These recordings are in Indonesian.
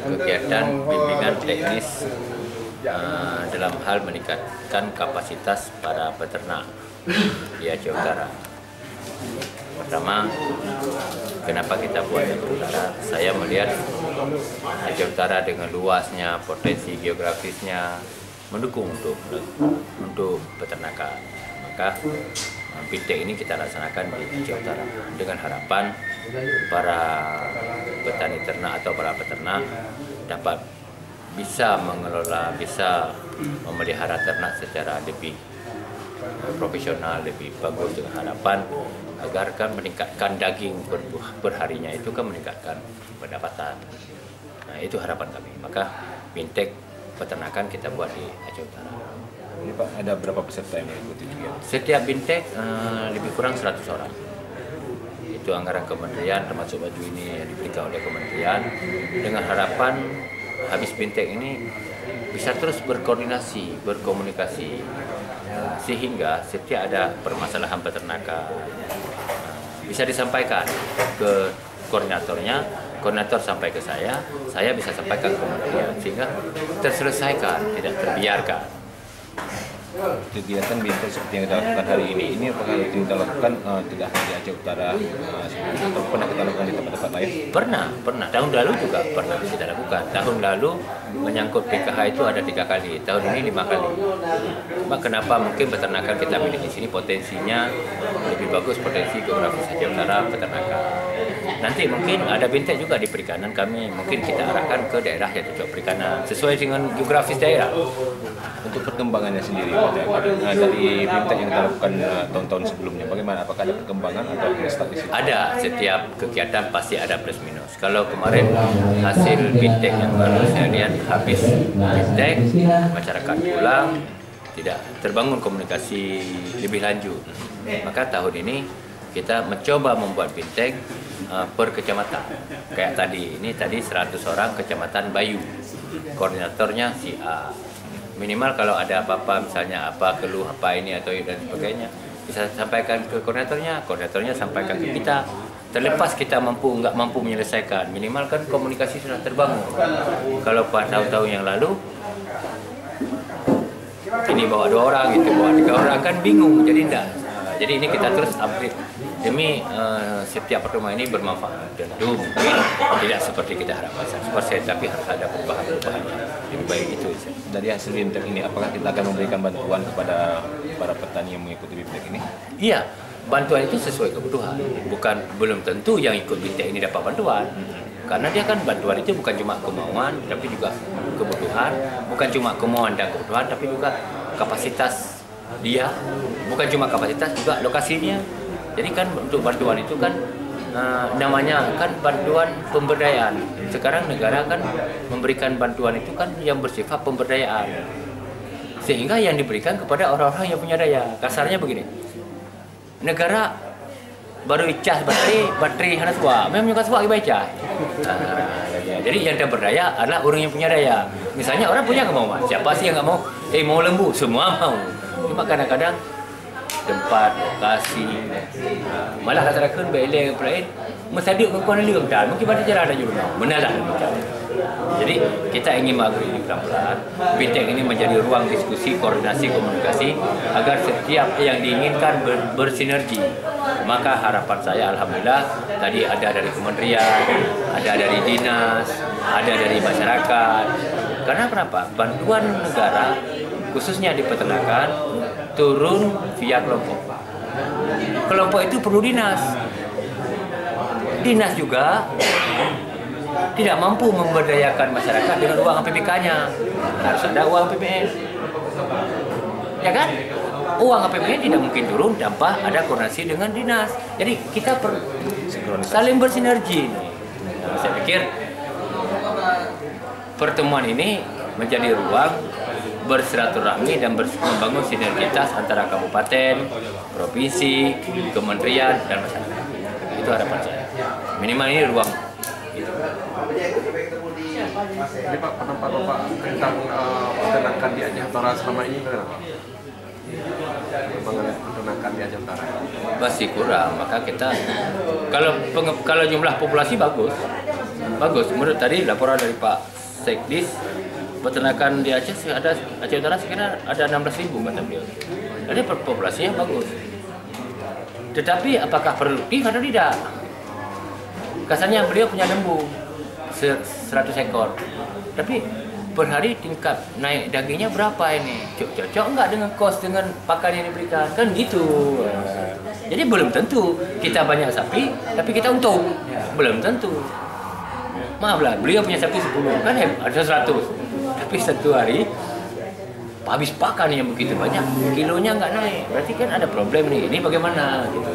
kegiatan bimbingan teknis dalam hal meningkatkan kapasitas para peternak di Aceh Utara. Pertama, kenapa kita buat Aceh Utara? Saya melihat Aceh Utara dengan luasnya, potensi geografisnya mendukung untuk peternakan. Maka bintek ini kita laksanakan di Aceh Utara dengan harapan para petani ternak atau para peternak dapat bisa mengelola, bisa memelihara ternak secara lebih profesional, lebih bagus, dengan harapan agar kan meningkatkan daging perharinya, itu kan meningkatkan pendapatan. Nah, itu harapan kami. Maka bintek peternakan kita buat di Aceh Utara. Ini Pak, ada berapa peserta yang mengikuti juga? Setiap bintek lebih kurang 100 orang. Itu anggaran kementerian, termasuk baju ini yang diberikan oleh kementerian, dengan harapan habis bintek ini bisa terus berkoordinasi, berkomunikasi, sehingga setiap ada permasalahan peternakan bisa disampaikan ke koordinatornya, koordinator sampai ke saya bisa sampaikan ke kementerian, sehingga terselesaikan, tidak terbiarkan. Kegiatan bintek seperti yang kita lakukan hari ini apakah kita lakukan tidak hanya di Aceh Utara, atau pernah kita lakukan di tempat-tempat lain? Pernah. Tahun lalu juga pernah kita lakukan. Tahun lalu menyangkut PKH itu ada 3 kali, tahun ini 5 kali. Cuma kenapa mungkin peternakan kita miliki di sini potensinya lebih bagus, potensi geografis Aceh Utara peternakan. Nanti mungkin ada bintek juga di perikanan kami, mungkin kita arahkan ke daerah yang cocok perikanan sesuai dengan geografis daerah. Untuk perkembangannya sendiri, dari bintek yang kita lakukan tahun-tahun sebelumnya, bagaimana? Apakah ada perkembangan atau statis? Ada, setiap kegiatan pasti ada plus minus. Kalau kemarin hasil bintek yang baru saya lihat, habis bintek, masyarakat pulang, tidak terbangun komunikasi lebih lanjut. Maka tahun ini kita mencoba membuat bintek per kecamatan. Kayak tadi, ini tadi 100 orang kecamatan Bayu. Koordinatornya si A. Minimal kalau ada apa-apa, misalnya apa keluh apa ini atau dan sebagainya, bisa sampaikan ke koordinatornya sampaikan ke kita. Terlepas kita nggak mampu menyelesaikan, minimal kan komunikasi sudah terbangun. Kalau pada tahun-tahun yang lalu ini bawa 2 orang, itu bawa 3 orang, kan bingung, jadi enggak. Jadi ini kita terus upgrade demi setiap pertemuan ini bermanfaat. Tentu mungkin tidak seperti kita harapkan 100%, tapi harus ada perubahan-perubahan lebih baik itu. Dari hasil bintek ini, apakah kita akan memberikan bantuan kepada para petani yang mengikuti bintek ini? Iya, bantuan itu sesuai kebutuhan. Belum tentu yang ikut bintek ini dapat bantuan. Karena dia kan bantuan itu bukan cuma kemauan, tapi juga kebutuhan. Bukan cuma kemauan dan kebutuhan, tapi juga kapasitas dia. Bukan cuma kapasitas, juga lokasinya. Jadi kan untuk bantuan itu kan namanya kan bantuan pemberdayaan. Sekarang negara kan memberikan bantuan itu kan yang bersifat pemberdayaan. Sehingga yang diberikan kepada orang-orang yang punya daya. Kasarnya begini. Negara baru icas bateri hana tua. Memang nyuka tua iba icas. Jadi yang berdaya adalah orang yang punya daya. Misalnya orang punya kemauan. Siapa sih yang nggak mau? Mau lembu, semua mau. Cuma kadang-kadang tempat, lokasi, malah katakan beleng lain, mesadik kekuatan liang dan mungkin pada jalan ada jurnal, benar lah. Jadi kita ingin mengakui ini pelan-pelan, bintek ini menjadi ruang diskusi, koordinasi, komunikasi agar setiap yang diinginkan bersinergi. Maka harapan saya, alhamdulillah, tadi ada dari kementerian, ada dari dinas, ada dari masyarakat. Karena kenapa? Bantuan negara khususnya di peternakan turun via kelompok. Kelompok itu perlu dinas. Dinas juga tidak mampu memberdayakan masyarakat dengan uang APBK-nya. Harus ada uang APBN. Ya kan? Uang APBN tidak mungkin turun tanpa ada koordinasi dengan dinas. Jadi kita saling bersinergi. Nah, saya pikir pertemuan ini menjadi ruang bersilaturahmi dan membangun sinergitas antara kabupaten, provinsi, kementerian, dan masyarakat. Itu harapan saya. Minimal ini ruang. Ini Pak, pendapat Bapak tentang peternakan di Aceh Utara selama ini bagaimana Pak? Mengenai peternakan di Aceh Utara Masih kurang, maka kita kalau jumlah populasi bagus. Menurut tadi laporan dari Pak Sekdis peternakan di Aceh Aceh Utara sekitar ada 16.000 kata beliau. Jadi populasinya bagus. Tetapi apakah produktif atau tidak? Kasarnya beliau punya lembu 100 ekor. Tapi per hari tingkat naik dagingnya berapa ini? Cocok enggak dengan kos dengan pakan yang diberikan? Kan gitu. Jadi belum tentu kita banyak sapi tapi kita untung. Belum tentu. Maaflah, beliau punya sapi 10 kan ada 100. Tapi satu hari habis pakan yang begitu banyak, kilonya nggak naik. Berarti kan ada problem nih. Ini bagaimana gitu.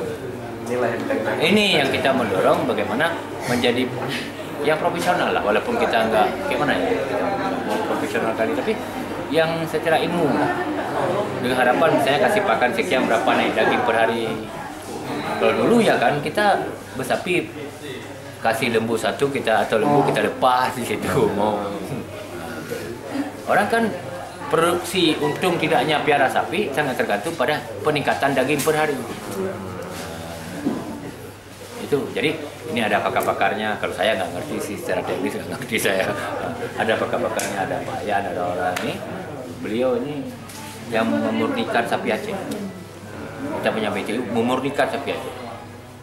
Ini yang kita mendorong bagaimana menjadi yang profesional lah, walaupun kita nggak gimana ya, kita mau profesional kali, tapi yang secara ilmu dengan harapan misalnya kasih pakan sekian berapa naik daging per hari. Kalau dulu ya kan kita bersapi kasih lembu satu kita atau lembu kita lepas di situ mau. Orang kan produksi untung tidaknya piara sapi sangat tergantung pada peningkatan daging per hari. Itu jadi ini ada pakar-pakarnya. Kalau saya nggak ngerti sih secara teknis, nggak ngerti saya. Ada pakar-pakarnya, ada Pak Yan, ada orang ini. Beliau ini yang memurnikan sapi Aceh. Kita punya BCU memurnikan sapi Aceh.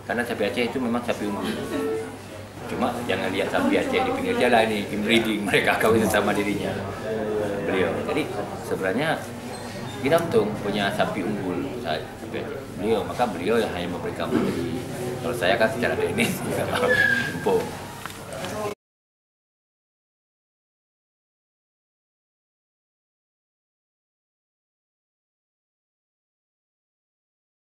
Karena sapi Aceh itu memang sapi unggul. Cuma jangan lihat sapi Aceh di pinggir jalan ini, inbreeding, mereka kawin sama dirinya. Beliau. Jadi sebenarnya kita untung punya sapi unggul sapi Aceh. Beliau, maka beliau yang hanya memberikan. Kalau saya kan secara teknis, empuk.